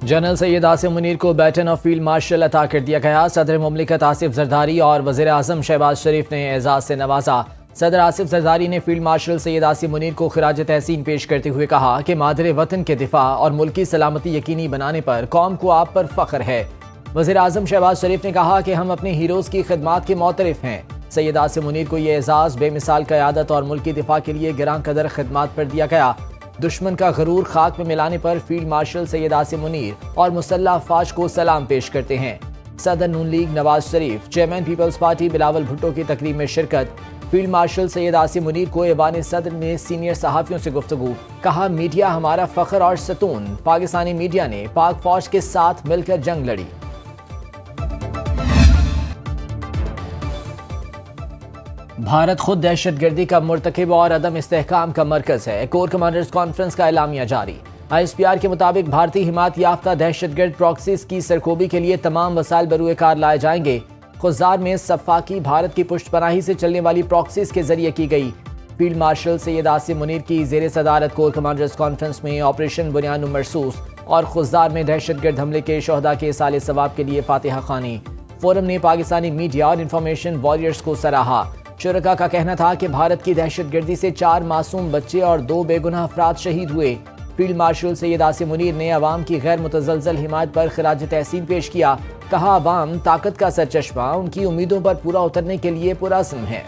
General سید آصف منیر کو beaten of field marshal عطا کر دیا گیا۔ صدر مملکت آصف زرداری اور وزیر اعظم شہباز شریف نے اعزاز سے نوازا۔ صدر آصف زرداری نے فیلڈ مارشل سید آصف منیر کو خراج تحسین پیش کرتے ہوئے کہا کہ مادر وطن کے دفاع اور ملکی سلامتی یقینی بنانے پر قوم کو آپ پر فخر ہے۔ وزیر اعظم شہباز شریف نے کہا کہ ہم اپنے ہیروز کی خدمات کے معترف ہیں۔ سید آصف منیر کو یہ اعزاز بے مثال قیادت اور ملکی دفاع کے لیے گراں قدر خدمات پر دیا گیا۔ دشمن کا غرور خاک میں ملانے پر فیلڈ مارشل سید آصف منیر اور مسلح افواج کو سلام پیش کرتے ہیں۔ صدر Noon league Nawaz Sharif, chairman peoples party Bilawal Bhutto کی تقریب میں شرکت۔ فیلڈ مارشل سید آصف منیر کو ایوان صدر نے سینئر صحافیوں سے گفتگو، کہا میڈیا ہمارا فخر اور ستون، پاکستانی میڈیا نے پاک فوج کے ساتھ مل کر جنگ لڑی۔ بھارت خود دہشت گردی کا مرتکب اور عدم استحکام کا مرکز ہے، کور کمانڈرز کانفرنس کا اعلامیہ جاری۔ آئی ایس پی آر کے مطابق بھارتی حمایت یافتہ دہشت گرد پراکسیز کی سرکوبی کے لیے تمام وسائل بروئے کار لائے جائیں گے۔ خضار میں سفاکی بھارت کی پشت پناہی سے چلنے والی پراکسیز کے ذریعے کی گئی۔ فیلڈ مارشل سید آصف منیر کی زیر صدارت کور کمانڈرز کانفرنس میں آپریشن بنیان مرصوص اور خضار میں دہشت گرد حملے کے شہداء کے اصال ثواب کے لیے فاتحہ خوانی۔ فورم نے پاکستانی میڈیا اور انفارمیشن واریئرز کو سراہا۔ شرکاء کا کہنا تھا کہ بھارت کی دہشت گردی سے 4 معصوم بچے اور 2 بے گناہ افراد شہید ہوئے۔ فیلڈ مارشل سید آصف منیر نے عوام کی غیر متزلزل حمایت پر خراج تحسین پیش کیا، کہا عوام طاقت کا سرچشمہ ان کی امیدوں پر پورا اترنے کے لیے پرعزم ہے۔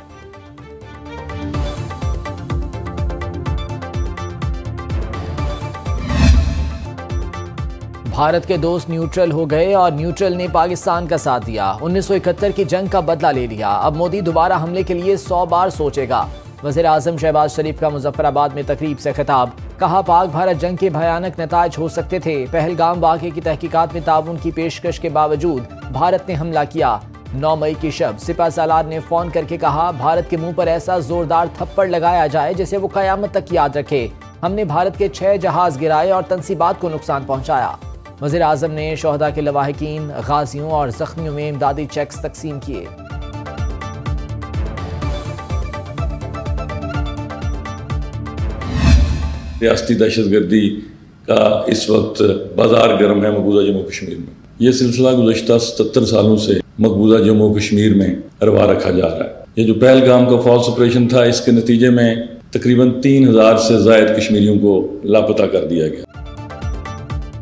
بھارت کے دوست نیوٹرل ہو گئے اور نیوٹرل نے پاکستان کا ساتھ دیا۔ 1971 کی جنگ کا بدلہ لے لیا، اب مودی دوبارہ حملے کے لیے 100 بار سوچے گا۔ وزیر اعظم شہباز شریف کا مظفر آباد میں تقریب سے خطاب، کہا پاک بھارت جنگ کے بھیانک نتائج ہو سکتے تھے، پہلگام واقعے کی تحقیقات میں تعاون کی پیشکش کے باوجود بھارت نے حملہ کیا۔ 9 مئی کی شب سپہ سالار نے فون کر کے کہا بھارت کے منہ پر ایسا زوردار تھپڑ لگایا جائے جسے وہ قیامت تک یاد رکھے۔ ہم نے بھارت کے 6 جہاز گرائے اور تنصیبات کو نقصان پہنچایا۔ وزیر اعظم نے شہداء کے لواحقین، غازیوں اور زخمیوں میں امدادی چیکس تقسیم کیے۔ ریاستی دہشت گردی کا اس وقت بازار گرم ہے مقبوضہ جموں کشمیر میں۔ یہ سلسلہ گزشتہ 77 سالوں سے مقبوضہ جموں کشمیر میں روا رکھا جا رہا ہے۔ یہ جو پہلگام کا فالس آپریشن تھا، اس کے نتیجے میں تقریباً 3000 سے زائد کشمیریوں کو لاپتہ کر دیا گیا۔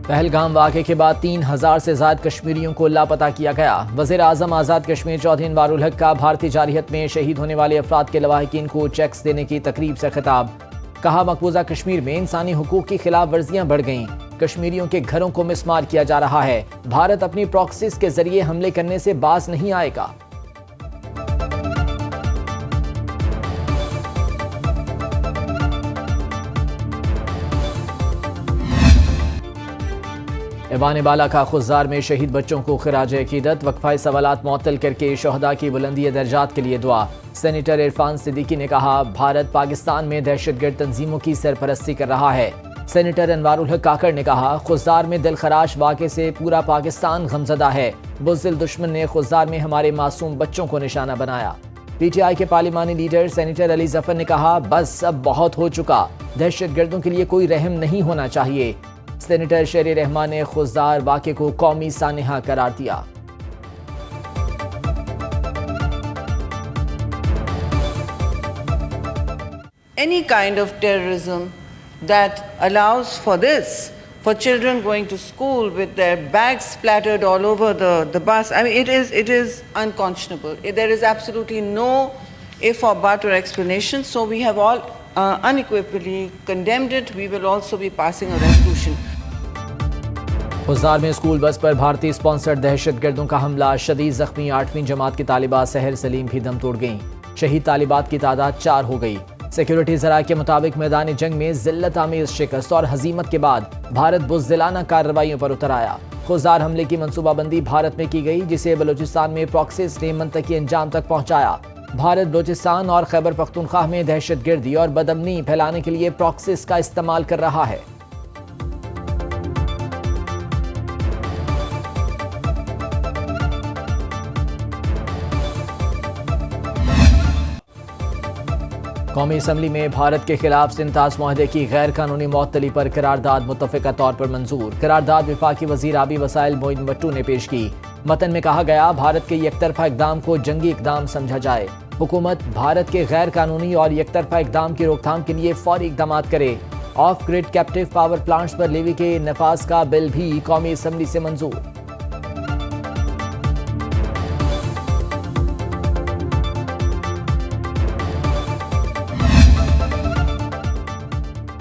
پہلگام واقعے کے بعد 3000 سے زائد کشمیریوں کو لاپتہ کیا گیا۔ وزیر اعظم آزاد کشمیر چودھری انوار الحق کا بھارتی جارحیت میں شہید ہونے والے افراد کے لواحقین کو چیکس دینے کی تقریب سے خطاب، کہا مقبوضہ کشمیر میں انسانی حقوق کی خلاف ورزیاں بڑھ گئیں، کشمیریوں کے گھروں کو مسمار کیا جا رہا ہے، بھارت اپنی پراکسیز کے ذریعے حملے کرنے سے باز نہیں آئے گا۔ ایوان بالا کا خضار میں شہید بچوں کو خراج عقیدت، وقفہ سوالات معطل کر کے شہداء کی بلندی درجات کے لیے دعا۔ سینیٹر عرفان صدیقی نے کہا بھارت پاکستان میں دہشت گرد تنظیموں کی سرپرستی کر رہا ہے۔ سینیٹر انوار الحق کاکڑ نے کہا خضار میں دلخراش واقعے سے پورا پاکستان غمزدہ ہے، بزدل دشمن نے خضار میں ہمارے معصوم بچوں کو نشانہ بنایا۔ پی ٹی آئی کے پارلیمانی لیڈر سینیٹر علی ظفر نے کہا بس اب بہت ہو چکا، دہشت گردوں کے لیے کوئی رحم نہیں ہونا چاہیے۔ سینیٹر شیر رحمان نے خضار واقعے کو قومی سانحہ قرار دیا۔ Any kind of terrorism that allows for this, for children going to school with their bags splattered all over the bus, I mean it is unconscionable. There is absolutely no if or but or explanation, so we have all unequivocally condemned it. We will also be passing a resolution. خضار میں school bus پر بھارتی sponsored دہشت گردوں کا حملہ، شدید زخمی 8ویں جماعت کی طالبہ سحر سلیم بھی دم توڑ گئیں، شہید طالبات کی تعداد 4 ہو گئی۔ سیکیورٹی ذرائع کے مطابق میدان جنگ میں ذلت آمیز شکست اور ہزیمت کے بعد بھارت بزدلانہ کارروائیوں پر اتر آیا۔ خضار حملے کی منصوبہ بندی بھارت میں کی گئی، جسے بلوچستان میں پراکسیز نے منطقی انجام تک پہنچایا۔ بھارت بلوچستان اور خیبر پختونخوا میں دہشت گردی اور بدامنی پھیلانے کے لیے پراکسیز کا استعمال کر رہا ہے۔ قومی اسمبلی میں بھارت کے خلاف سنتاس معاہدے کی غیر قانونی معطلی پر قرارداد متفقہ طور پر منظور۔ قرارداد وفاقی وزیر آبی وسائل معین بٹو نے پیش کی۔ متن میں کہا گیا بھارت کے یک طرفہ اقدام کو جنگی اقدام سمجھا جائے۔ حکومت بھارت کے غیر قانونی اور یک طرفہ اقدام کی روک تھام کے لیے فوری اقدامات کرے۔ Off grid captive power plants پر لیوی کے نفاذ کا بل بھی قومی اسمبلی سے منظور۔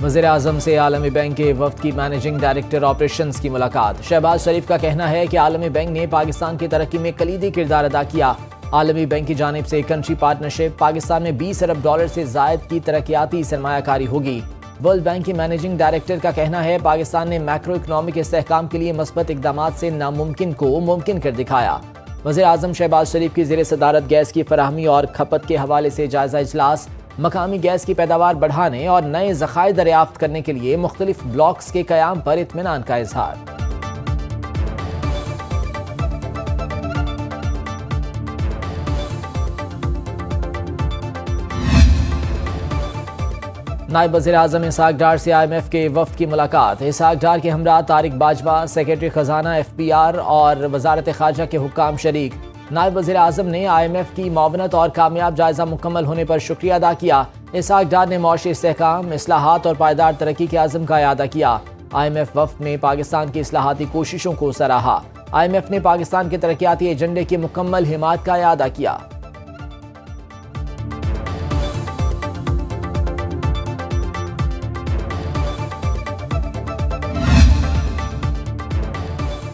وزیر اعظم سے عالمی بینک کے وفد کی مینیجنگ ڈائریکٹر آپریشنز کی ملاقات۔ شہباز شریف کا کہنا ہے کہ عالمی بینک نے پاکستان کی ترقی میں کلیدی کردار ادا کیا۔ عالمی بینک کی جانب سے کنٹری پارٹنرشپ پاکستان میں $20 ارب سے زائد کی ترقیاتی سرمایہ کاری ہوگی۔ ورلڈ بینک کی مینیجنگ ڈائریکٹر کا کہنا ہے پاکستان نے میکرو اکنامک استحکام کے لیے مثبت اقدامات سے ناممکن کو ممکن کر دکھایا۔ وزیر اعظم شہباز شریف کی زیر صدارت گیس کی فراہمی اور کھپت کے حوالے سے جائزہ اجلاس۔ مقامی گیس کی پیداوار بڑھانے اور نئے ذخائر دریافت کرنے کے لیے مختلف بلاکس کے قیام پر اطمینان کا اظہار۔ نائب وزیر اعظم اسحاق ڈار سے IMF کے وفد کی ملاقات۔ اسحاق ڈار کے ہمراہ طارق باجوہ، سیکرٹری خزانہ FPR اور وزارت خارجہ کے حکام شریک۔ نائب وزیر اعظم نے IMF کی معاونت اور کامیاب جائزہ مکمل ہونے پر شکریہ ادا کیا۔ اسحاق ڈار نے معاشی استحکام، اصلاحات اور پائیدار ترقی کے عزم کا اعادہ کیا۔ IMF وفد میں پاکستان کی اصلاحاتی کوششوں کو سراہا۔ IMF نے پاکستان کے ترقیاتی ایجنڈے کی مکمل حمایت کا اعادہ کیا۔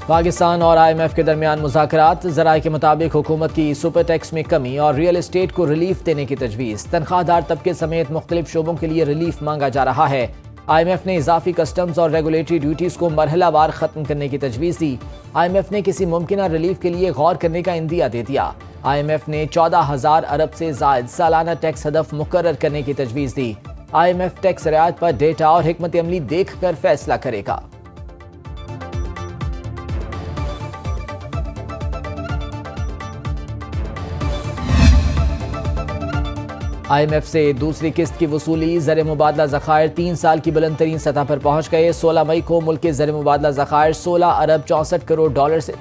پاکستان اور IMF کے درمیان مذاکرات۔ ذرائع کے مطابق حکومت کی سپر ٹیکس میں کمی اور ریئل اسٹیٹ کو ریلیف دینے کی تجویز۔ تنخواہ دار طبقے سمیت مختلف شعبوں کے لیے ریلیف مانگا جا رہا ہے۔ IMF نے اضافی کسٹمز اور ریگولیٹری ڈیوٹیز کو مرحلہ وار ختم کرنے کی تجویز دی۔ IMF نے کسی ممکنہ ریلیف کے لیے غور کرنے کا عندیہ دے دیا۔ IMF نے 14,000 ارب سے زائد سالانہ ٹیکس ہدف مقرر کرنے کی تجویز دی۔ IMF ٹیکس رعایت پر ڈیٹا اور حکمت عملی دیکھ کر فیصلہ کرے گا۔ IMF سے دوسری قسط کی وصولی۔ زر مبادلہ ذخائر 3 سال کی بلند ترین سطح پر پہنچ گئے۔ 16 مئی کو ملک کے زر مبادلہ ذخائر $16 ارب 64 کروڑ سے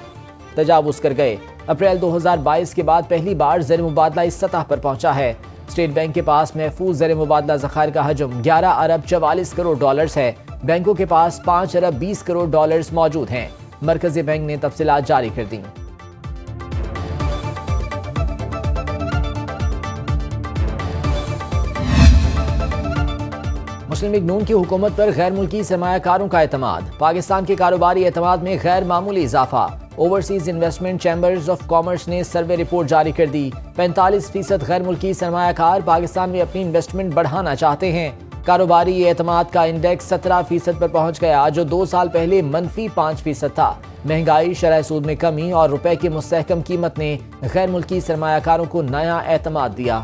تجاوز کر گئے۔ اپریل 2022 کے بعد پہلی بار زر مبادلہ اس سطح پر پہنچا ہے۔ اسٹیٹ بینک کے پاس محفوظ زر مبادلہ ذخائر کا حجم $11 ارب 44 کروڑ ہے۔ بینکوں کے پاس $5 ارب 20 کروڑ موجود ہیں۔ مرکزی بینک نے تفصیلات جاری کر دیں۔ مسلم لیگ نون کی حکومت پر غیر ملکی سرمایہ کاروں کا اعتماد۔ پاکستان کے کاروباری اعتماد میں غیر معمولی اضافہ۔ Overseas investment chambers of commerce نے سروے رپورٹ جاری کر دی۔ 45% غیر ملکی سرمایہ کار پاکستان میں اپنی انویسٹمنٹ بڑھانا چاہتے ہیں۔ کاروباری اعتماد کا انڈیکس 17% پر پہنچ گیا، جو 2 سال پہلے -5% تھا۔ مہنگائی، شرح سود میں کمی اور روپے کی مستحکم قیمت نے غیر ملکی سرمایہ کاروں کو نیا اعتماد دیا۔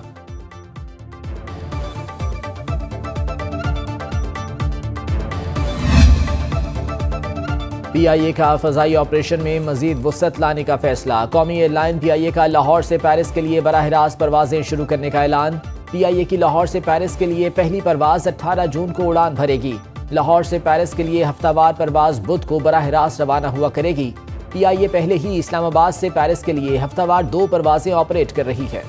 PIA کا فضائی آپریشن میں مزید وسعت لانے کا فیصلہ۔ قومی ایئر لائن PIA کا لاہور سے پیرس کے لیے براہ راست پروازیں شروع کرنے کا اعلان۔ PIA کی لاہور سے پیرس کے لیے پہلی پرواز 18 جون کو اڑان بھرے گی۔ لاہور سے پیرس کے لیے ہفتہ وار پرواز بدھ کو براہ راست روانہ ہوا کرے گی۔ PIA پہلے ہی اسلام آباد سے پیرس کے لیے ہفتہ وار 2 پروازیں آپریٹ کر رہی ہے۔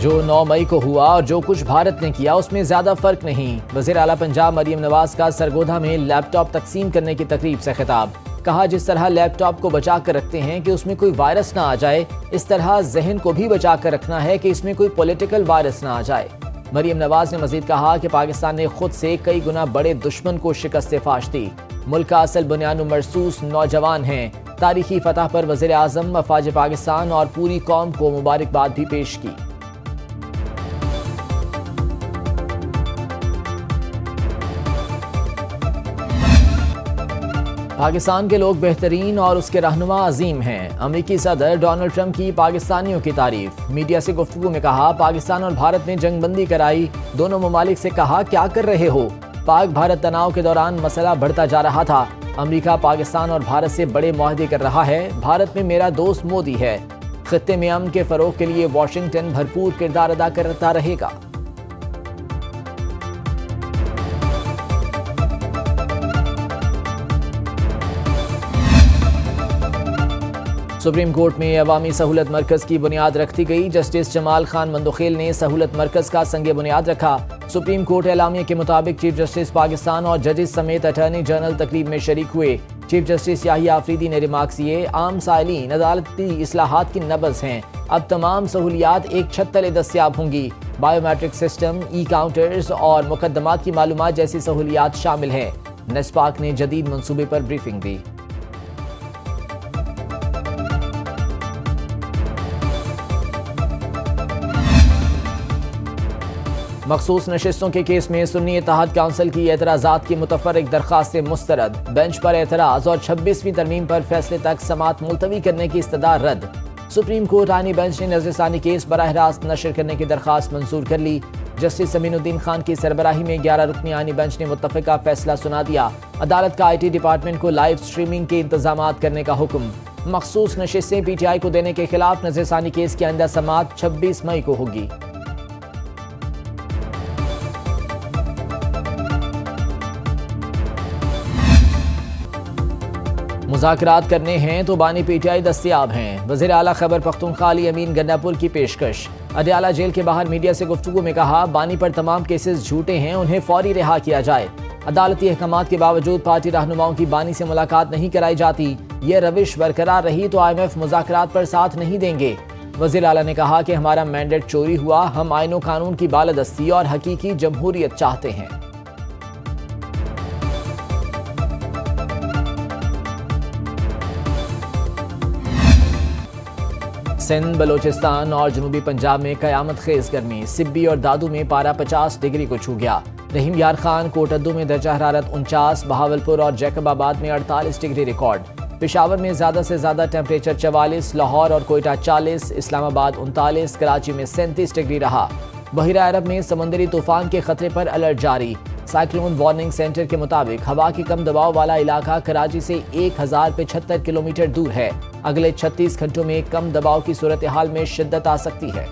جو 9 مئی کو ہوا اور جو کچھ بھارت نے کیا اس میں زیادہ فرق نہیں۔ وزیر اعلیٰ پنجاب مریم نواز کا سرگودھا میں لیپ ٹاپ تقسیم کرنے کی تقریب سے خطاب۔ کہا جس طرح لیپ ٹاپ کو بچا کر رکھتے ہیں کہ اس میں کوئی وائرس نہ آ جائے، اس طرح ذہن کو بھی بچا کر رکھنا ہے کہ اس میں کوئی پولیٹیکل وائرس نہ آ جائے۔ مریم نواز نے مزید کہا کہ پاکستان نے خود سے کئی گنا بڑے دشمن کو شکست فاش دی۔ ملک کا اصل بنیاد مرصوص نوجوان ہیں۔ تاریخی فتح پر وزیر اعظم، افواج پاکستان اور پوری قوم کو مبارکباد بھی پیش کی۔ پاکستان کے لوگ بہترین اور اس کے رہنما عظیم ہیں۔ امریکی صدر ڈونلڈ ٹرمپ کی پاکستانیوں کی تعریف۔ میڈیا سے گفتگو میں کہا پاکستان اور بھارت نے جنگ بندی کرائی، دونوں ممالک سے کہا کیا کر رہے ہو۔ پاک بھارت تناؤ کے دوران مسئلہ بڑھتا جا رہا تھا، امریکہ پاکستان اور بھارت سے بڑے معاہدے کر رہا ہے. بھارت میں میرا دوست مودی ہے. خطے میں امن کے فروغ کے لیے واشنگٹن بھرپور کردار ادا کرتا رہے گا. سپریم کورٹ میں عوامی سہولت مرکز کی بنیاد رکھ دی گئی. جسٹس جمال خان مندوخیل نے سہولت مرکز کا سنگ بنیاد رکھا. سپریم کورٹ اعلامیہ کے مطابق چیف جسٹس پاکستان اور ججز سمیت اٹارنی جنرل تقریب میں شریک ہوئے. چیف جسٹس یحییٰ آفریدی نے ریمارکس کیے. عام سائلین عدالتی اصلاحات کی نبض ہیں. اب تمام سہولیات ایک چھت تلے دستیاب ہوں گی. بائیو میٹرک سسٹم، ای کاؤنٹرز اور مقدمات کی معلومات جیسی سہولیات شامل ہیں. نسپاک نے جدید منصوبے پر بریفنگ دی. مخصوص نشستوں کے کیس میں سنی اتحاد کونسل کی اعتراضات کی متفرق درخواستیں مسترد. بینچ پر اعتراض اور 26ویں ترمیم پر فیصلے تک سماعت ملتوی کرنے کی استدعا رد. سپریم کورٹ آئینی بینچ نے نظر ثانی کیس براہ راست نشر کرنے کی درخواست منظور کر لی. جسٹس امین الدین خان کی سربراہی میں 11 رکنی آئینی بینچ نے متفقہ فیصلہ سنا دیا. عدالت کا IT ڈپارٹمنٹ کو لائیو سٹریمنگ کے انتظامات کرنے کا حکم. مخصوص نشستیں PTI کو دینے کے خلاف نظر ثانی کیس کی آئندہ سماعت 26 مئی کو ہوگی. مذاکرات کرنے ہیں تو بانی PTI دستیاب ہیں. وزیر اعلیٰ خیبر پختونخوا علی امین گنڈا پور کی پیشکش. اڈیالہ جیل کے باہر میڈیا سے گفتگو میں کہا بانی پر تمام کیسز جھوٹے ہیں، انہیں فوری رہا کیا جائے. عدالتی احکامات کے باوجود پارٹی رہنماؤں کی بانی سے ملاقات نہیں کرائی جاتی. یہ روش برقرار رہی تو IMF مذاکرات پر ساتھ نہیں دیں گے. وزیر اعلیٰ نے کہا کہ ہمارا مینڈیٹ چوری ہوا. ہم آئین و قانون کی بالادستی اور حقیقی جمہوریت چاہتے ہیں. سندھ، بلوچستان اور جنوبی پنجاب میں قیامت خیز گرمی. سبی اور دادو میں پارہ 50 ڈگری کو چھو گیا. رحیم یار خان، کوٹدو میں درجہ حرارت 49، بہاولپور اور جیکب آباد میں 48 ڈگری ریکارڈ. پشاور میں زیادہ سے زیادہ ٹیمپریچر 44، لاہور اور کوئٹہ 40، اسلام آباد 39، کراچی میں 37 ڈگری رہا. بحیرہ عرب میں سمندری طوفان کے خطرے پر الرٹ جاری. سائیکلون وارننگ سینٹر کے مطابق ہوا کی کم دباؤ والا علاقہ کراچی سے 1075 کلومیٹر دور ہے. اگلے 36 گھنٹوں میں کم دباؤ کی صورتحال میں شدت آ سکتی ہے.